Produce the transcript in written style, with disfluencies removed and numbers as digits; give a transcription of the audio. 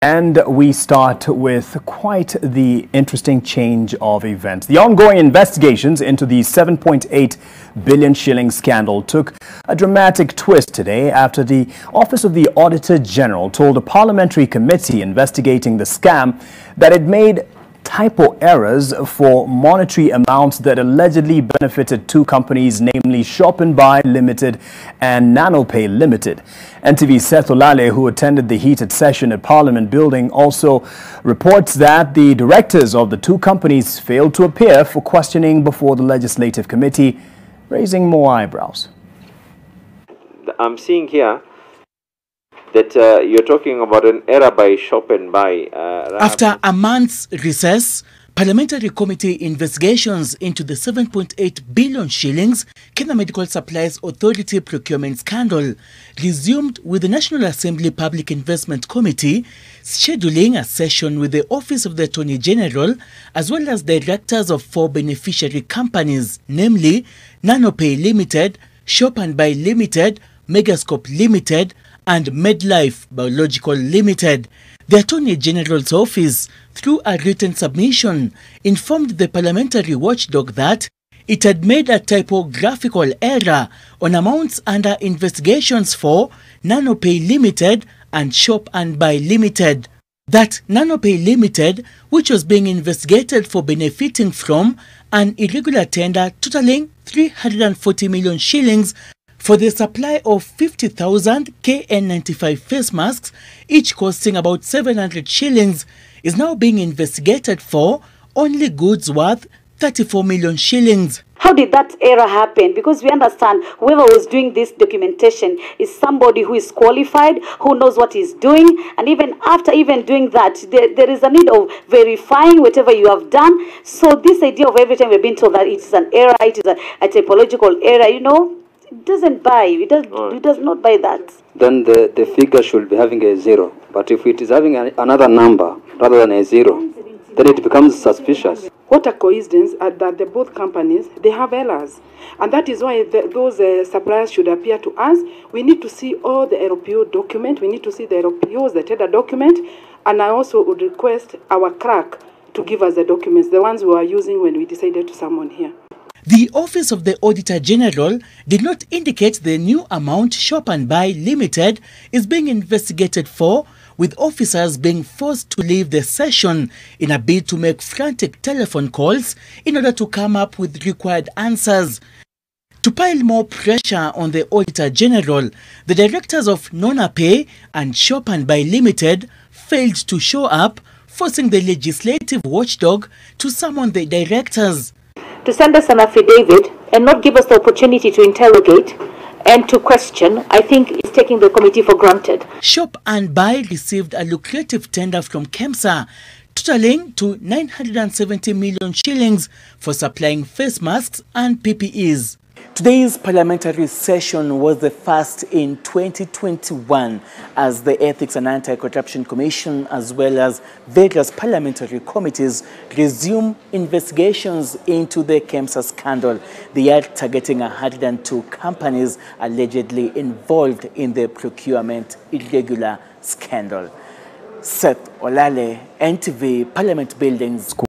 And we start with quite the interesting change of events. The ongoing investigations into the 7.8 billion shilling scandal took a dramatic twist today after the Office of the Auditor General told a parliamentary committee investigating the scam that it made typo errors for monetary amounts that allegedly benefited two companies, namely Shop and Buy Limited and NanoPay Limited. NTV's Seth Olale, who attended the heated session at Parliament Building, also reports that the directors of the two companies failed to appear for questioning before the Legislative Committee, raising more eyebrows. I'm seeing here that you're talking about an error by Shop and Buy. After a month's recess, Parliamentary Committee investigations into the 7.8 billion shillings Kenya Medical Supplies Authority procurement scandal resumed, with the National Assembly Public Investment Committee scheduling a session with the Office of the Attorney General as well as directors of four beneficiary companies, namely NanoPay Limited, Shop and Buy Limited, Megascope Limited, and Medlife Biological Limited. The Attorney General's office, through a written submission, informed the parliamentary watchdog that it had made a typographical error on amounts under investigations for NanoPay Limited and Shop and Buy Limited. That NanoPay Limited, which was being investigated for benefiting from an irregular tender totaling 340 million shillings for the supply of 50,000 KN95 face masks, each costing about 700 shillings, is now being investigated for only goods worth 34 million shillings. How did that error happen? Because we understand whoever was doing this documentation is somebody who is qualified, who knows what he's doing, and even after doing that, there is a need of verifying whatever you have done. So this idea of every time we're being told that it is an error, it is a typological error, it doesn't buy. It does not buy that. Then the figure should be having a zero. But if it is having another number rather than a zero, then it becomes suspicious. What a coincidence that both companies, they have errors. And that is why those suppliers should appear to us. We need to see all the LPO document. We need to see the LPOs, the tender document. And I also would request our clerk to give us the documents, the ones we were using when we decided to summon here. The Office of the Auditor General did not indicate the new amount Shop and Buy Limited is being investigated for, with officers being forced to leave the session in a bid to make frantic telephone calls in order to come up with required answers. To pile more pressure on the Auditor General, the directors of NanoPay and Shop and Buy Limited failed to show up, forcing the legislative watchdog to summon the directors. To send us an affidavit and not give us the opportunity to interrogate and to question, I think is taking the committee for granted. Shop and Buy received a lucrative tender from KEMSA totaling to 970 million shillings for supplying face masks and PPEs. Today's parliamentary session was the first in 2021 as the Ethics and Anti-Corruption Commission as well as various parliamentary committees resume investigations into the KEMSA scandal. They are targeting 102 companies allegedly involved in the procurement irregular scandal. Seth Olale, NTV, Parliament Buildings.